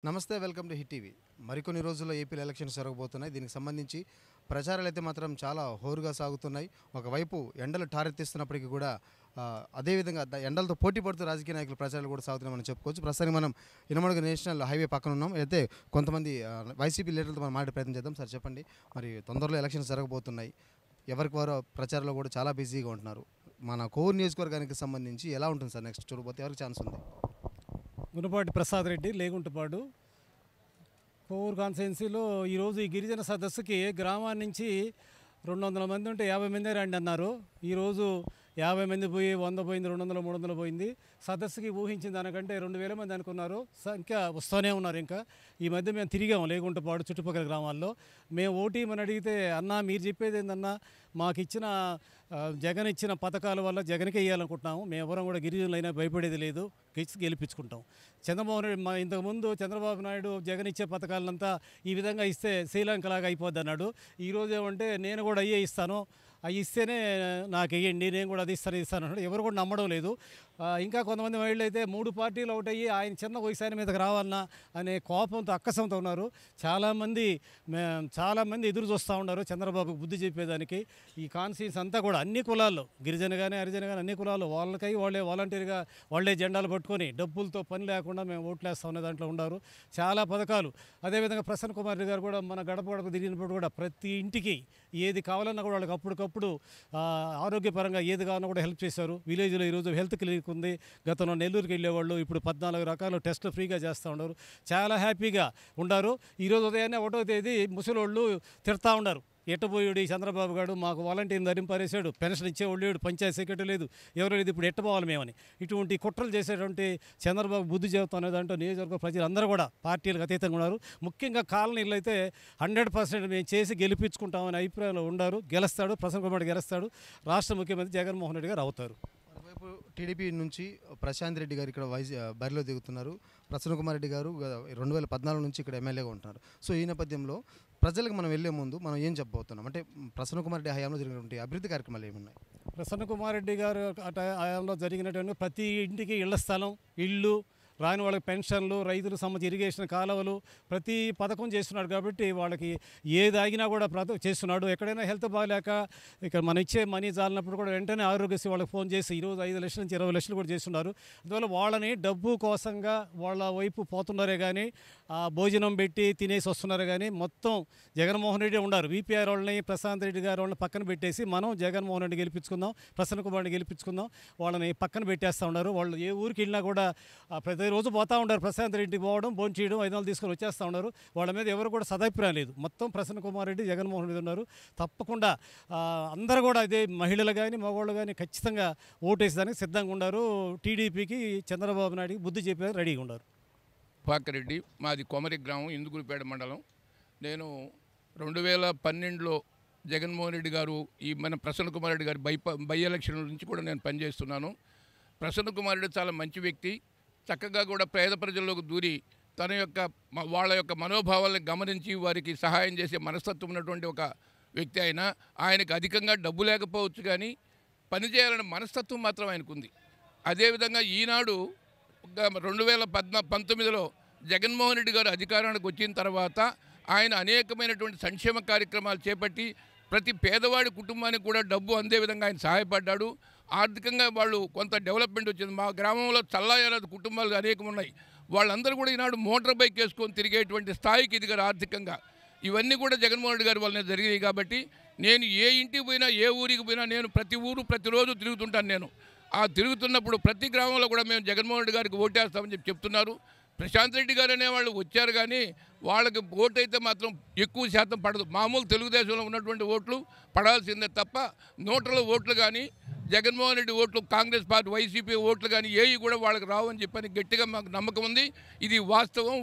నమస్తే welcome to hit TV. మరికొన్ని రోజుల్లో ఏపీలో ఎలక్షన్స్ జరగబోతున్నాయి. దీనికి సంబంధించి ప్రచారాలు అయితే మాత్రం చాలా హోరుగా సాగుతున్నాయి. ఒకవైపు ఎండలు టారెత్తిస్తున్నప్పటికీ కూడా అదేవిధంగా ఎండలతో పోటీ పడుతూ రాజకీయ నాయకుల ప్రచారాలు కూడా సాగుతున్నాయి మనం చెప్పుకోవచ్చు. ప్రస్తుతానికి మనం ఇనమడుగు నేషనల్ హైవే పక్కన ఉన్నాం. అయితే కొంతమంది వైసీపీ లీడర్లతో మనం మాట్లాడే ప్రయత్నం చేద్దాం. సార్ చెప్పండి, మరి తొందరలో ఎలక్షన్స్ జరగబోతున్నాయి. ఎవరికి వారు ప్రచారంలో కూడా చాలా బిజీగా ఉంటున్నారు. మన కోవూరు నియోజకవర్గానికి సంబంధించి ఎలా ఉంటుంది సార్? నెక్స్ట్ చూడబోతే ఎవరికి ఛాన్స్ ఉంది? గుణపాటి ప్రసాద్ రెడ్డి, లేగుంటపాడు, కోవూరు కాన్స్టిట్యున్సీలో ఈరోజు ఈ గిరిజన సదస్సుకి గ్రామాన్ని నుంచి 200 మంది ఉంటే 50 మందే రండి అన్నారు. ఈరోజు 50 మంది పోయి 100 పోయింది, 200, 300 పోయింది. సదస్సుకి ఊహించిన దానికంటే 2000 మంది అనుకున్నారు. సంఖ్య వస్తూనే ఉన్నారు. ఇంకా ఈ మధ్య మేము తిరిగాము లేగుంటపాడు చుట్టుపక్కల గ్రామాల్లో. మేము ఓటీమని అడిగితే, అన్నా మీరు చెప్పేది ఏందన్నా, మాకు ఇచ్చిన జగన్ ఇచ్చిన పథకాల వల్ల జగన్కే వేయాలనుకుంటున్నాము, మేము ఎవరం కూడా గిరిజనులైనా భయపడేది లేదు, గెలిపించుకుంటాం. చంద్రబాబు నాయుడు ఇంతకుముందు చంద్రబాబు నాయుడు జగన్ ఇచ్చే పథకాలంతా ఈ విధంగా ఇస్తే శ్రీలంకలాగా అయిపోద్ది అన్నాడు. ఈరోజు ఏమంటే నేను కూడా అయ్యే ఇస్తాను, అవి ఇస్తేనే నాకు వేయండి, నేను కూడా అది ఇస్తాను అన్నాడు. ఎవరు కూడా నమ్మడం లేదు. ఇంకా కొంతమంది మహిళలు అయితే 3 పార్టీలు ఒకటయ్యి ఆయన చిన్న వయసు మీదకి రావాలన్నా అనే కోపంతో అక్కసంతో ఉన్నారు. చాలామంది ఎదురు చూస్తూ ఉన్నారు చంద్రబాబుకు బుద్ధి చెప్పేదానికి. ఈ కాన్స్టిట్యూన్స్ అంతా కూడా అన్ని కులాల్లో, గిరిజన కానీ హరిజన కానీ అన్ని కులాలు వాళ్ళకై వాళ్ళే వాలంటీర్గా వాళ్ళే జెండాలు పట్టుకొని డబ్బులతో పని లేకుండా మేము ఓట్లు వేస్తాం అనే దాంట్లో ఉన్నారు. చాలా పథకాలు. అదేవిధంగా ప్రసన్న కుమార్ రెడ్డి గారు కూడా మన గడప గడప తిరిగినప్పుడు కూడా ప్రతి ఇంటికి ఏది కావాలన్నా కూడా వాళ్ళకి అప్పటికప్పుడు ఆరోగ్యపరంగా ఏది కావాలన్నా కూడా హెల్ప్ చేశారు. విలేజ్లో ఈరోజు హెల్త్ క్లినిక్ ఉంది. గతంలో నెల్లూరుకి వెళ్ళేవాళ్ళు ఇప్పుడు 14 రకాల టెస్టులు ఫ్రీగా చేస్తూ ఉన్నారు. చాలా హ్యాపీగా ఉన్నారు. ఈరోజు ఉదయాన్నే 1వ తేదీ ముసలోళ్ళు తిడతా ఉన్నారు, ఎట్టబోయాడు ఈ చంద్రబాబు గారు, మాకు వాలంటీర్ని ధరింపరేశాడు, పెన్షన్ ఇచ్చేవాళ్ళు లేడు, పంచాయతీ సెక్రటరీ లేదు, ఎవరు లేదు, ఇప్పుడు ఎట్టపోవాలి మేమని ఇటువంటి కుట్రలు చేసేటువంటి చంద్రబాబు బుద్ధి చెబుతాం అనే దాంట్లో నియోజకవర్గ ప్రజలందరూ కూడా పార్టీలకు అతీతంగా ఉన్నారు. ముఖ్యంగా కాలనీలు అయితే 100% మేము చేసి గెలిపించుకుంటామనే అభిప్రాయంలో ఉన్నారు. గెలుస్తాడు, ప్రసన్న కుమార్ గెలుస్తాడు, రాష్ట్ర ముఖ్యమంత్రి జగన్మోహన్ రెడ్డి గారు అవుతారు. మరోవైపు టీడీపీ నుంచి ప్రశాంత్ రెడ్డి గారు ఇక్కడ బరిలో దిగుతున్నారు. ప్రసన్న కుమార్ రెడ్డి గారు 2014 నుంచి ఇక్కడ ఎమ్మెల్యేగా ఉంటున్నారు. సో ఈ నేపథ్యంలో ప్రజలకు మనం వెళ్ళే ముందు మనం ఏం చెప్పబోతున్నాం అంటే, ప్రసన్న కుమార్ రెడ్డి హయాంలో జరిగినటువంటి అభివృద్ధి కార్యక్రమాలు ఏమున్నాయి? ప్రసన్న కుమార్ రెడ్డి గారు హయాంలో జరిగినటువంటి ప్రతి ఇంటికి ఇళ్ల స్థలం, ఇళ్ళు, రాని వాళ్ళకి పెన్షన్లు, రైతులకు సంబంధించి ఇరిగేషన్ కాలువలు, ప్రతి పథకం చేస్తున్నాడు. కాబట్టి వాళ్ళకి ఏది ఆగినా కూడా చేస్తున్నాడు. ఎక్కడైనా హెల్త్ బాగాలేక ఇక్కడ మనం ఇచ్చే మనీ చాలినప్పుడు కూడా వెంటనే ఆరోగ్యశ్రీ వాళ్ళకి ఫోన్ చేసి ఈరోజు 5 లక్షల నుంచి 20 లక్షలు కూడా చేస్తున్నారు. అందువల్ల వాళ్ళని డబ్బు కోసంగా వాళ్ళ వైపు పోతున్నారే కానీ, భోజనం పెట్టి తినేసి వస్తున్నారే కానీ, మొత్తం జగన్మోహన్ రెడ్డి ఉన్నారు. వీపీఆర్ వాళ్ళని, ప్రశాంత్ రెడ్డి గారు వాళ్ళని పక్కన పెట్టేసి మనం జగన్మోహన్ రెడ్డి గెలిపించుకుందాం, ప్రసన్న కుమార్ రెడ్డి గెలిపించుకుందాం, వాళ్ళని పక్కన పెట్టేస్తూ ఉన్నారు. వాళ్ళు ఏ ఊరికి వెళ్ళినా కూడా ప్రతిరోజు పోతూ ఉంటారు. ప్రశాంత్ రెడ్డికి పోవడం, భోజనం చేయడం, 500 తీసుకొని వచ్చేస్తూ ఉన్నారు. వాళ్ళ మీద ఎవరు కూడా సదాభిప్రాయం లేదు. మొత్తం ప్రసన్న కుమార్ రెడ్డి, జగన్మోహన్ రెడ్డి ఉన్నారు. తప్పకుండా అందరూ కూడా ఇదే మహిళలు కానీ మగవాళ్ళు కానీ ఖచ్చితంగా ఓటేసేదానికి సిద్ధంగా ఉన్నారు. టీడీపీకి చంద్రబాబు నాయుడికి బుద్ధి చెప్పేది రెడీగా ఉన్నారు. పాకిరెడ్డి, మాది కొమరి గ్రామం, ఇందుగురిపేట మండలం. నేను 2012లో జగన్మోహన్ రెడ్డి గారు ఈ మన ప్రసన్న కుమార్ రెడ్డి గారి బై ఎలక్షన్ల నుంచి కూడా నేను పనిచేస్తున్నాను. ప్రసన్న కుమార్ రెడ్డి చాలా మంచి వ్యక్తి. చక్కగా కూడా పేద ప్రజల్లోకి దూరి వాళ్ళ యొక్క మనోభావాలను గమనించి వారికి సహాయం చేసే మనస్తత్వం ఉన్నటువంటి ఒక వ్యక్తి. ఆయనకు అధికంగా డబ్బు లేకపోవచ్చు కానీ పనిచేయాలనే మనస్తత్వం మాత్రం ఆయనకు ఉంది. అదేవిధంగా ఈనాడు 2019లో జగన్మోహన్ రెడ్డి గారు అధికారానికి వచ్చిన తర్వాత ఆయన అనేకమైనటువంటి సంక్షేమ కార్యక్రమాలు చేపట్టి ప్రతి పేదవాడి కుటుంబానికి కూడా డబ్బు అందే విధంగా ఆయన సహాయపడ్డాడు. ఆర్థికంగా వాళ్ళు కొంత డెవలప్మెంట్ వచ్చింది. మా గ్రామంలో చల్లాయాల కుటుంబాలు అనేకం ఉన్నాయి. వాళ్ళందరూ కూడా ఈనాడు మోటార్ బైక్ వేసుకొని తిరిగేటువంటి స్థాయికి ఎదిగారు ఆర్థికంగా. ఇవన్నీ కూడా జగన్మోహన్ రెడ్డి గారి వల్లనే జరిగాయి. కాబట్టి నేను ఏ ఇంటికి పోయినా, ఏ ఊరికి పోయినా నేను ప్రతిరోజు తిరుగుతుంటాను. నేను తిరుగుతున్నప్పుడు ప్రతి గ్రామంలో కూడా మేము జగన్మోహన్ రెడ్డి గారికి ఓటేస్తామని చెప్తున్నారు. ప్రశాంత్ రెడ్డి గారు అనేవాళ్ళు వచ్చారు కానీ వాళ్ళకి ఓటు అయితే మాత్రం ఎక్కువ శాతం పడదు. మామూలు తెలుగుదేశంలో ఉన్నటువంటి ఓట్లు పడాల్సిందే తప్ప నోట్ల ఓట్లు కానీ, జగన్మోహన్ రెడ్డి ఓట్లు, కాంగ్రెస్ పార్టీ, వైసీపీ ఓట్లు కానీ ఏవి కూడా వాళ్ళకి రావని చెప్పని గట్టిగా మాకు నమ్మకం ఉంది. ఇది వాస్తవం.